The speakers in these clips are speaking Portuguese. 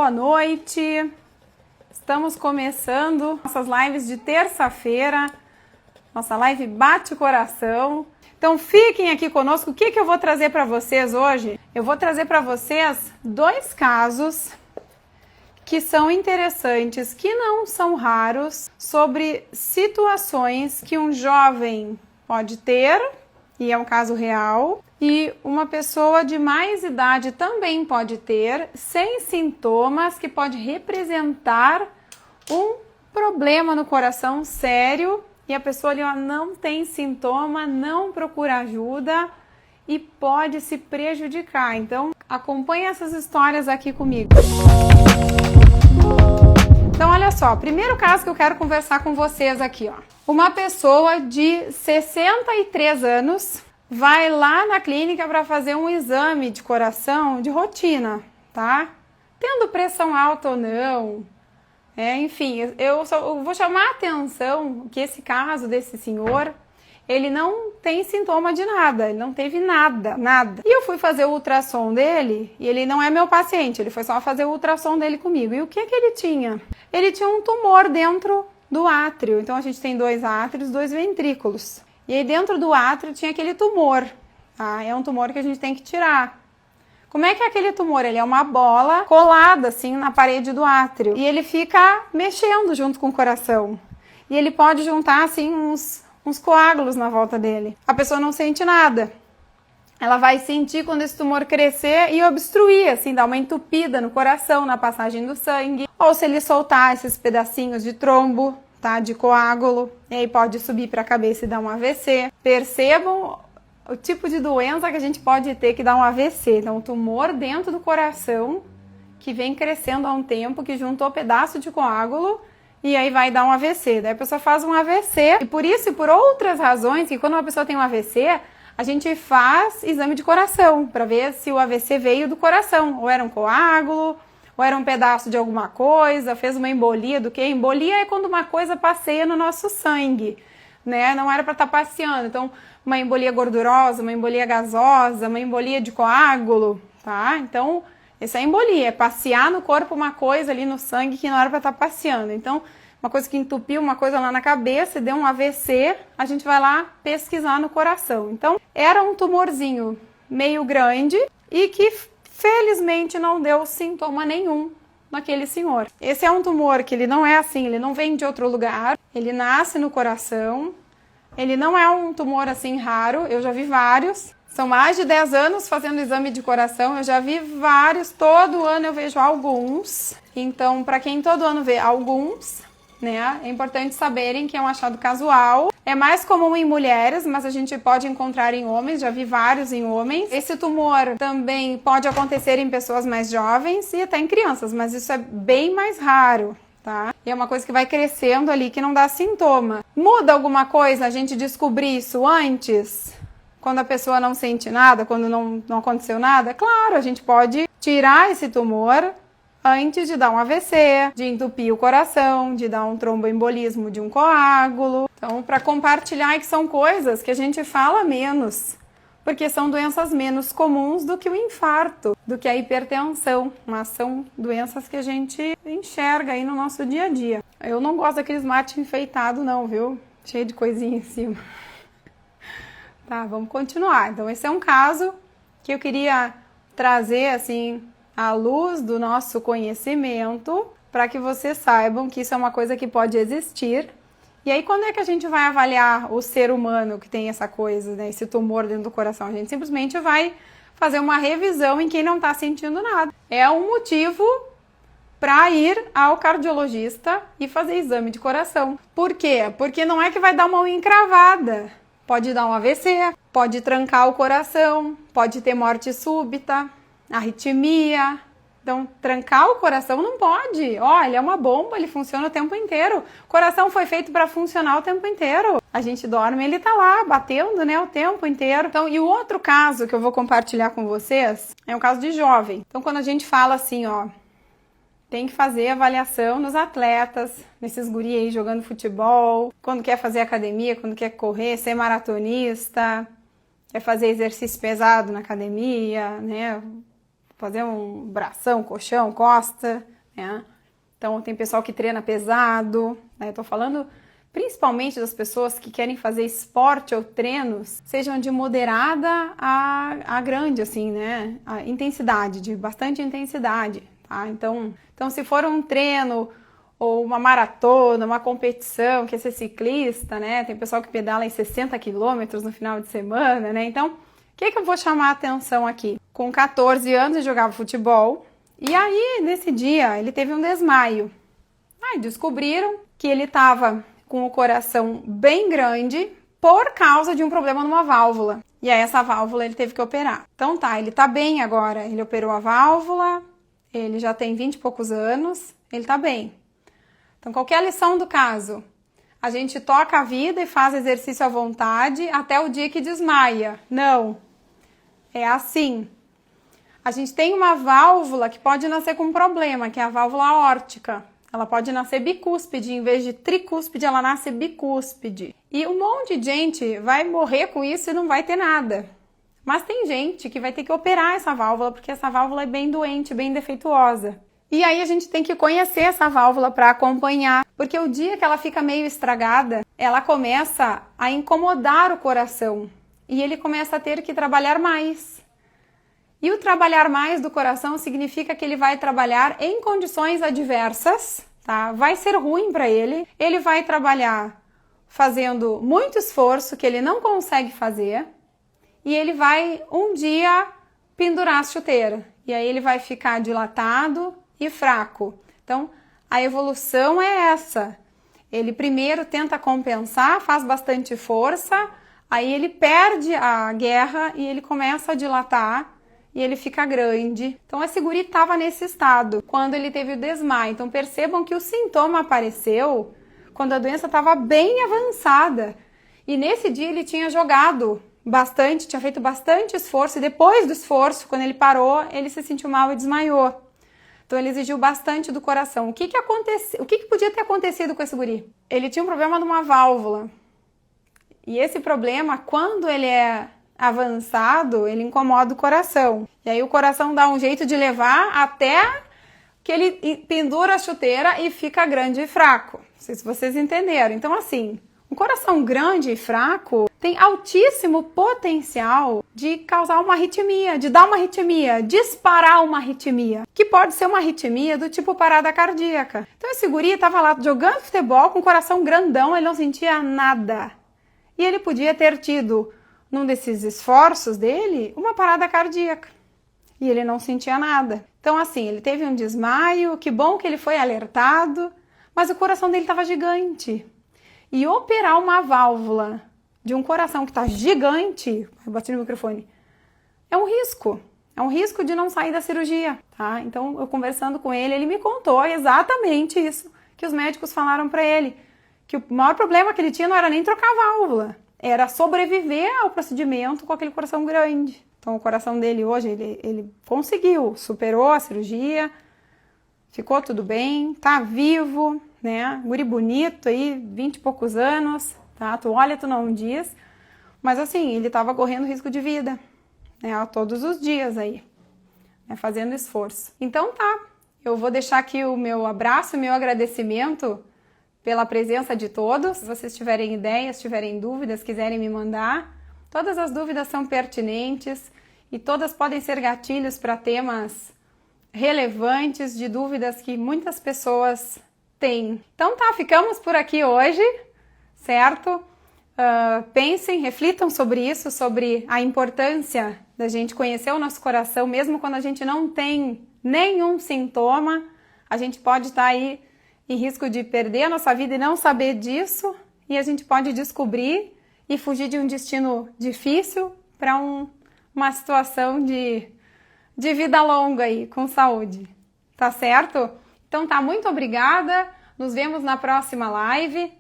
boa noite. Estamos começando nossas lives de terça-feira, nossa live Bate Coração. Então fiquem aqui conosco. O que eu vou trazer para vocês hoje? Eu vou trazer para vocês 2 casos que são interessantes, que não são raros, sobre situações que um jovem pode ter, e é um caso real, e uma pessoa de mais idade também pode ter, sem sintomas, que pode representar um problema no coração sério, e a pessoa ali, ó, não tem sintoma, não procura ajuda e pode se prejudicar. Então, acompanhe essas histórias aqui comigo. Então, olha só, primeiro caso que eu quero conversar com vocês aqui, ó. Uma pessoa de 63 anos vai lá na clínica para fazer um exame de coração de rotina, tá? Tendo pressão alta ou não, enfim, eu vou chamar a atenção que esse caso desse senhor, ele não tem sintoma de nada, ele não teve nada. E eu fui fazer o ultrassom dele, e ele não é meu paciente, ele foi só fazer o ultrassom dele comigo. E o que ele tinha? Ele tinha um tumor dentro do átrio, então a gente tem 2 átrios, 2 ventrículos. E aí dentro do átrio tinha aquele tumor, tá? É um tumor que a gente tem que tirar. Como é que é aquele tumor? Ele é uma bola colada assim na parede do átrio, e ele fica mexendo junto com o coração. E ele pode juntar assim uns coágulos na volta dele. A pessoa não sente nada. Ela vai sentir quando esse tumor crescer e obstruir, assim, dar uma entupida no coração, na passagem do sangue. Ou se ele soltar esses pedacinhos de trombo, tá, de coágulo, e aí pode subir para a cabeça e dar um AVC. Percebam o tipo de doença que a gente pode ter que dá um AVC. Então, um tumor dentro do coração que vem crescendo há um tempo, que juntou pedaço de coágulo, e aí vai dar um AVC. Daí a pessoa faz um AVC, e por isso e por outras razões, que quando uma pessoa tem um AVC, a gente faz exame de coração, para ver se o AVC veio do coração, ou era um coágulo, ou era um pedaço de alguma coisa, fez uma embolia do que? Embolia é quando uma coisa passeia no nosso sangue, né? Não era para estar passeando. Então, uma embolia gordurosa, uma embolia gasosa, uma embolia de coágulo, tá? Então, essa é embolia, é passear no corpo uma coisa ali no sangue que não era para estar passeando. Então, uma coisa que entupiu uma coisa lá na cabeça e deu um AVC, a gente vai lá pesquisar no coração. Então, era um tumorzinho meio grande e que felizmente não deu sintoma nenhum naquele senhor. Esse é um tumor que ele não é assim, ele não vem de outro lugar, ele nasce no coração, ele não é um tumor assim raro, eu já vi vários. São mais de 10 anos fazendo exame de coração, eu já vi vários, todo ano eu vejo alguns. Então, para quem todo ano vê alguns, né, é importante saberem que é um achado casual. É mais comum em mulheres, mas a gente pode encontrar em homens, já vi vários em homens. Esse tumor também pode acontecer em pessoas mais jovens e até em crianças, mas isso é bem mais raro, tá? E é uma coisa que vai crescendo ali, que não dá sintoma. Muda alguma coisa a gente descobrir isso antes? Quando a pessoa não sente nada, quando não aconteceu nada? Claro, a gente pode tirar esse tumor antes de dar um AVC, de entupir o coração, de dar um tromboembolismo de um coágulo. Então, para compartilhar que são coisas que a gente fala menos, porque são doenças menos comuns do que o infarto, do que a hipertensão, mas são doenças que a gente enxerga aí no nosso dia a dia. Eu não gosto daqueles mate enfeitado não, viu? Cheio de coisinha em cima. Tá, vamos continuar. Então, esse é um caso que eu queria trazer, assim, à luz do nosso conhecimento, para que vocês saibam que isso é uma coisa que pode existir. E aí, quando é que a gente vai avaliar o ser humano que tem essa coisa, né, esse tumor dentro do coração? A gente simplesmente vai fazer uma revisão em quem não está sentindo nada. É um motivo para ir ao cardiologista e fazer exame de coração. Por quê? Porque não é que vai dar uma unha encravada. Pode dar um AVC, pode trancar o coração, pode ter morte súbita, arritmia. Então, trancar o coração não pode. Ó, ele é uma bomba, ele funciona o tempo inteiro. O coração foi feito para funcionar o tempo inteiro. A gente dorme, ele tá lá, batendo, né, o tempo inteiro. Então, e o outro caso que eu vou compartilhar com vocês é um caso de jovem. Então, quando a gente fala assim, ó, tem que fazer avaliação nos atletas, nesses guri aí jogando futebol, quando quer fazer academia, quando quer correr, ser maratonista, quer fazer exercício pesado na academia, né? Fazer um bração, colchão, costa, né? Então, tem pessoal que treina pesado, né? Eu tô falando principalmente das pessoas que querem fazer esporte ou treinos, sejam de moderada a grande, assim, né? A intensidade, de bastante intensidade, tá? Então, se for um treino ou uma maratona, uma competição, quer ser ciclista, né? Tem pessoal que pedala em 60 quilômetros no final de semana, né? Então, o que eu vou chamar a atenção aqui? Com 14 anos, ele jogava futebol. E aí, nesse dia, ele teve um desmaio. Aí descobriram que ele estava com o coração bem grande por causa de um problema numa válvula. E aí essa válvula ele teve que operar. Então tá, ele tá bem agora. Ele operou a válvula, ele já tem 20 e poucos anos, ele tá bem. Então qual que é a lição do caso? A gente toca a vida e faz exercício à vontade até o dia que desmaia. Não, é assim. A gente tem uma válvula que pode nascer com um problema, que é a válvula aórtica. Ela pode nascer bicúspide, em vez de tricúspide, ela nasce bicúspide. E um monte de gente vai morrer com isso e não vai ter nada. Mas tem gente que vai ter que operar essa válvula, porque essa válvula é bem doente, bem defeituosa. E aí a gente tem que conhecer essa válvula para acompanhar, porque o dia que ela fica meio estragada, ela começa a incomodar o coração e ele começa a ter que trabalhar mais. E o trabalhar mais do coração significa que ele vai trabalhar em condições adversas, tá? Vai ser ruim para ele. Ele vai trabalhar fazendo muito esforço que ele não consegue fazer e ele vai um dia pendurar a chuteira. E aí ele vai ficar dilatado e fraco. Então, a evolução é essa. Ele primeiro tenta compensar, faz bastante força, aí ele perde a guerra e ele começa a dilatar e ele fica grande. Então, esse guri estava nesse estado quando ele teve o desmaio. Então, percebam que o sintoma apareceu quando a doença estava bem avançada. E nesse dia ele tinha jogado bastante, tinha feito bastante esforço. E depois do esforço, quando ele parou, ele se sentiu mal e desmaiou. Então, ele exigiu bastante do coração. O que aconteceu? O que podia ter acontecido com esse guri? Ele tinha um problema numa válvula. E esse problema, quando ele é avançado, ele incomoda o coração. E aí o coração dá um jeito de levar até que ele pendura a chuteira e fica grande e fraco. Não sei se vocês entenderam. Então, assim, um coração grande e fraco tem altíssimo potencial de causar uma arritmia, de dar uma arritmia, disparar uma arritmia, que pode ser uma arritmia do tipo parada cardíaca. Então, esse guri estava lá jogando futebol com o coração grandão, ele não sentia nada. E ele podia ter tido, num desses esforços dele, uma parada cardíaca. E ele não sentia nada. Então, assim, ele teve um desmaio, que bom que ele foi alertado, mas o coração dele estava gigante. E operar uma válvula de um coração que está gigante, eu bati no microfone, é um risco. É um risco de não sair da cirurgia, tá? Então, eu conversando com ele, ele me contou exatamente isso que os médicos falaram para ele. Que o maior problema que ele tinha não era nem trocar a válvula, era sobreviver ao procedimento com aquele coração grande. Então, o coração dele hoje, ele conseguiu, superou a cirurgia, ficou tudo bem, tá vivo, né? Guri bonito aí, 20 e poucos anos, tá? Tu olha, tu não diz. Mas assim, ele tava correndo risco de vida, né? Todos os dias aí, né? Fazendo esforço. Então tá, eu vou deixar aqui o meu abraço, o meu agradecimento pela presença de todos. Se vocês tiverem ideias, tiverem dúvidas, quiserem me mandar, todas as dúvidas são pertinentes e todas podem ser gatilhos para temas relevantes, de dúvidas que muitas pessoas têm. Então tá, ficamos por aqui hoje, certo? Pensem, reflitam sobre isso, sobre a importância da gente conhecer o nosso coração, mesmo quando a gente não tem nenhum sintoma, a gente pode estar aí em risco de perder a nossa vida e não saber disso, e a gente pode descobrir e fugir de um destino difícil para uma situação de vida longa aí, com saúde. Tá certo? Então tá, muito obrigada, nos vemos na próxima live.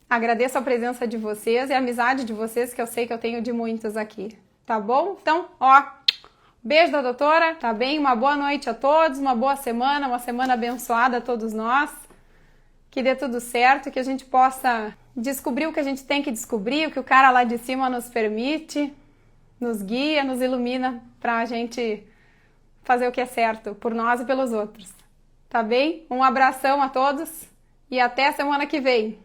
Agradeço a presença de vocês e a amizade de vocês, que eu sei que eu tenho de muitos aqui. Tá bom? Então, ó, beijo da doutora, tá bem? Uma boa noite a todos, uma boa semana, uma semana abençoada a todos nós. Que dê tudo certo, que a gente possa descobrir o que a gente tem que descobrir, o que o cara lá de cima nos permite, nos guia, nos ilumina para a gente fazer o que é certo por nós e pelos outros. tá bem? Um abração a todos e até semana que vem.